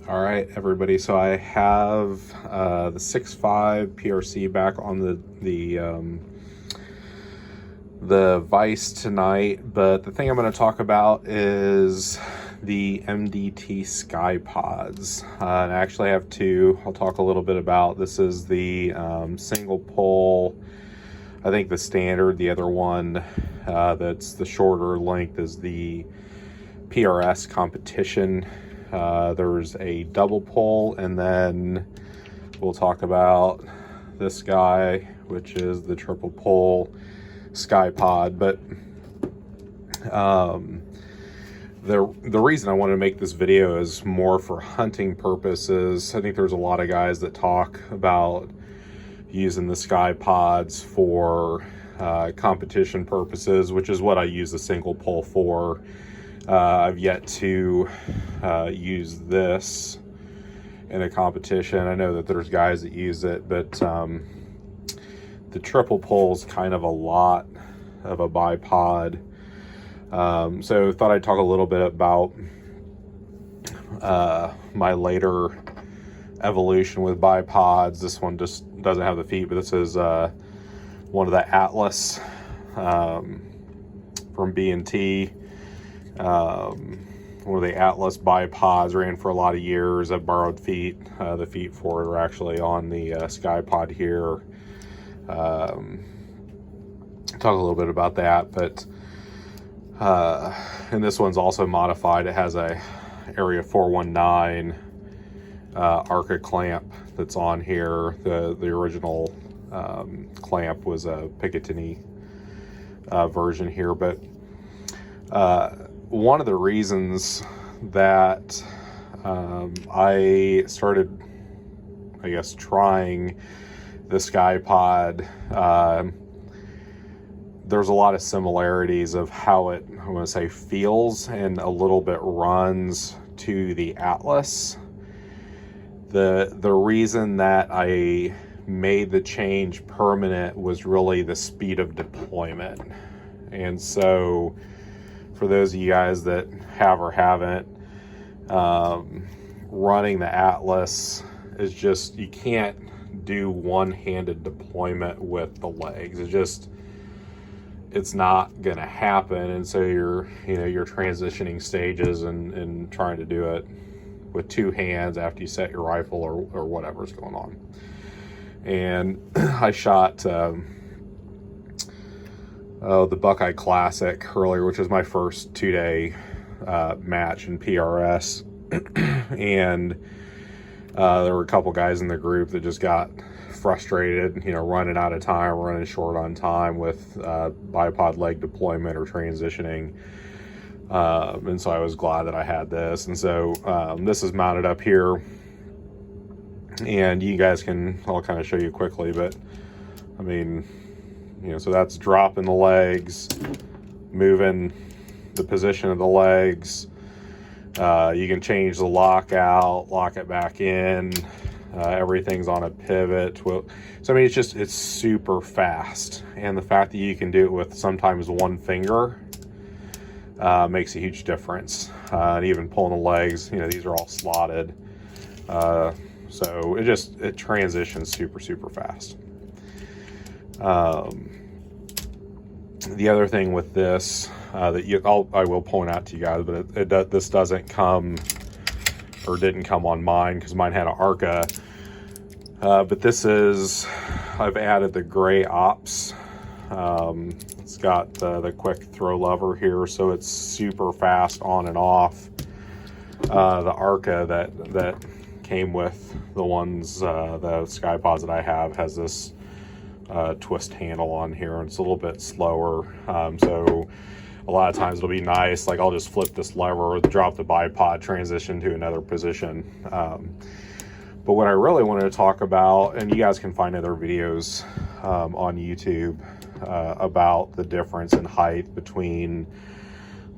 All right, everybody. So I have the 6.5 PRC back on the vise tonight, but the thing I'm going to talk about is the MDT Ckye Pods. And I actually have two. I'll talk a little bit about. This is the single pole. I think the standard. The other one that's the shorter length is the PRS competition. There's a double pole, and then we'll talk about this guy, which is the triple pole Ckye Pod. But the reason I wanted to make this video is more for hunting purposes. I think there's a lot of guys that talk about using the Ckye Pods for competition purposes, which is what I use the single pole for. I've yet to use this in a competition. I know that there's guys that use it, but the triple pole is kind of a lot of a bipod. So I thought I'd talk a little bit about my later evolution with bipods. This one just doesn't have the feet, but this is one of the Atlas from B&T. One of the Atlas bipods, ran for a lot of years. I've borrowed feet. The feet for it are actually on the Ckye Pod here. Talk a little bit about that, but and this one's also modified. It has a Area 419 Arca clamp that's on here. The original clamp was a Picatinny version here, but one of the reasons that I started, I guess, trying the Ckye Pod, there's a lot of similarities of how it, I want to say, feels and a little bit runs to the Atlas. The reason that I made the change permanent was really the speed of deployment. And so for those of you guys that have or haven't, running the Atlas is just, you can't do one-handed deployment with the legs. It's not going to happen. And so you're transitioning stages and trying to do it with two hands after you set your rifle or whatever's going on. And I shot the Buckeye Classic earlier, which was my first 2-day match in PRS. And there were a couple guys in the group that just got frustrated, running out of time, running short on time with bipod leg deployment or transitioning. And so I was glad that I had this. And so this is mounted up here. And you guys I'll kind of show you quickly, but I mean, so that's dropping the legs, moving the position of the legs. You can change the lockout, lock it back in. Everything's on a pivot. So I mean, it's super fast. And the fact that you can do it with sometimes one finger makes a huge difference. And even pulling the legs, these are all slotted. So it transitions super, super fast. The other thing with this that I will point out to you guys, but this doesn't come, or didn't come on mine because mine had an Arca. But this is, I've added the gray ops. It's got the quick throw lever here, so it's super fast on and off. The Arca that came with the ones, the Ckye Pods that I have, has this twist handle on here, and it's a little bit slower. So a lot of times it'll be nice, like I'll just flip this lever, drop the bipod, transition to another position. But what I really wanted to talk about, and you guys can find other videos on YouTube about the difference in height between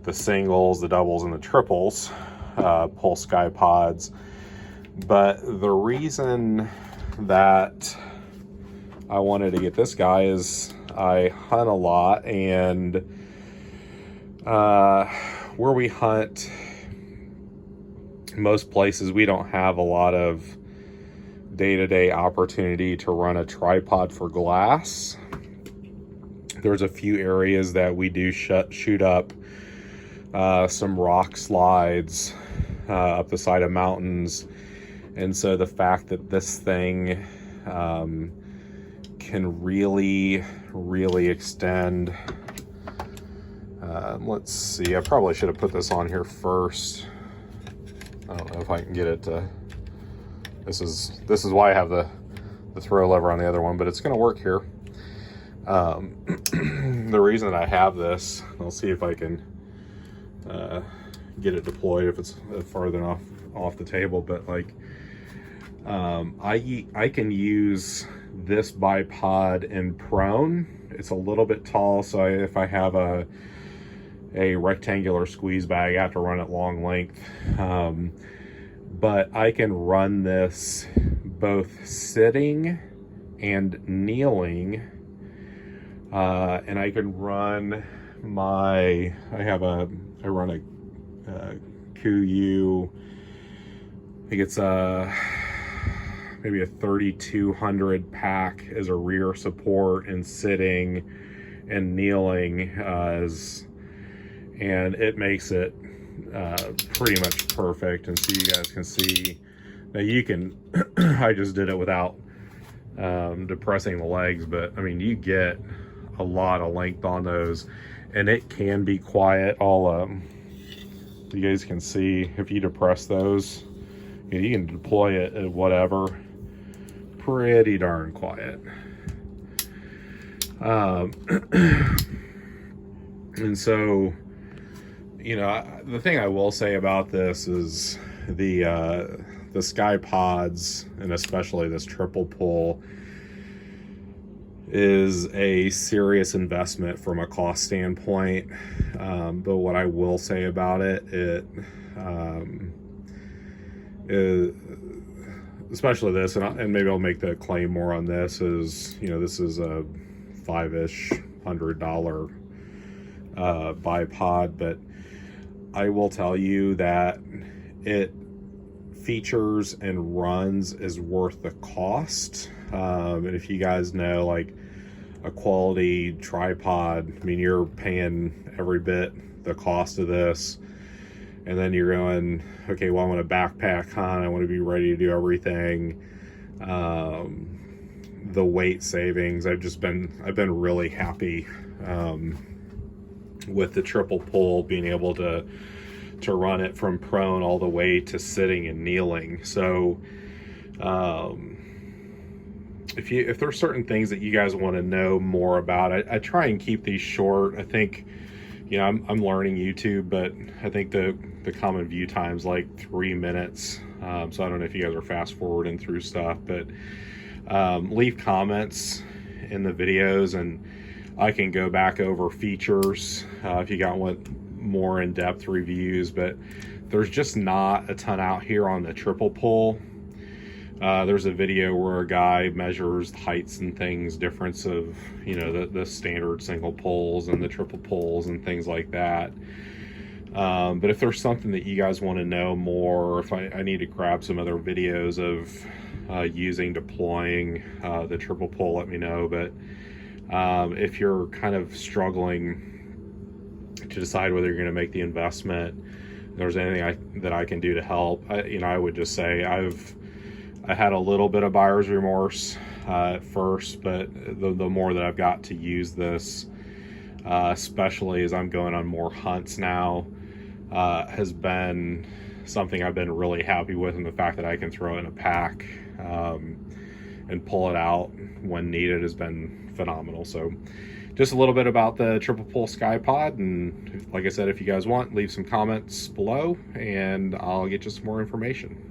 the singles, the doubles, and the triples pole Ckye Pods. But the reason that I wanted to get this guy is I hunt a lot, and where we hunt most places we don't have a lot of day-to-day opportunity to run a tripod for glass. There's a few areas that we do shoot up some rock slides up the side of mountains, and so the fact that this thing can really extend. Let's see, I probably should have put this on here first. I don't know if I can get it to, this is why I have the throw lever on the other one, but it's going to work here. The reason that I have this, I'll see if I can get it deployed if it's farther enough off the table, but like I can use this bipod in prone. It's a little bit tall, so if I have a rectangular squeeze bag, I have to run it long length, but I can run this both sitting and kneeling, and I can run I run a Ckye, I think it's maybe a 3200 pack as a rear support, and sitting and kneeling and it makes it pretty much perfect. And so you guys can see now, you can I just did it without depressing the legs, but I mean, you get a lot of length on those, and it can be quiet. You guys can see if you depress those, you can deploy it at whatever, pretty darn quiet. And so, the thing I will say about this is the Ckye Pods, and especially this triple pull, is a serious investment from a cost standpoint. But what I will say about it, especially this, and maybe I'll make the claim more on this, is, this is a $500 bipod, but I will tell you that it features and runs is worth the cost. And if you guys know, like, a quality tripod, I mean, you're paying every bit the cost of this, and then you're going, okay, well, I want a backpack hunt, I want to be ready to do everything. The weight savings, I've been really happy with the triple pull, being able to run it from prone all the way to sitting and kneeling. So if there's certain things that you guys want to know more about, I try and keep these short. I think, I'm learning YouTube, but I think the common view time's like 3 minutes. So I don't know if you guys are fast forwarding through stuff, but leave comments in the videos, and I can go back over features if you want more in-depth reviews. But there's just not a ton out here on the triple pull. There's a video where a guy measures heights and things, difference of, the standard single pulls and the triple pulls and things like that. But if there's something that you guys want to know more, or if I need to grab some other videos of deploying the triple pull, let me know. But if you're kind of struggling to decide whether you're going to make the investment, if there's anything that I can do to help, I would just say I had a little bit of buyer's remorse at first, but the more that I've got to use this, especially as I'm going on more hunts now, has been something I've been really happy with, and the fact that I can throw it in a pack and pull it out when needed has been phenomenal. So just a little bit about the triple pull Ckye Pod, and like I said, if you guys want, leave some comments below and I'll get you some more information.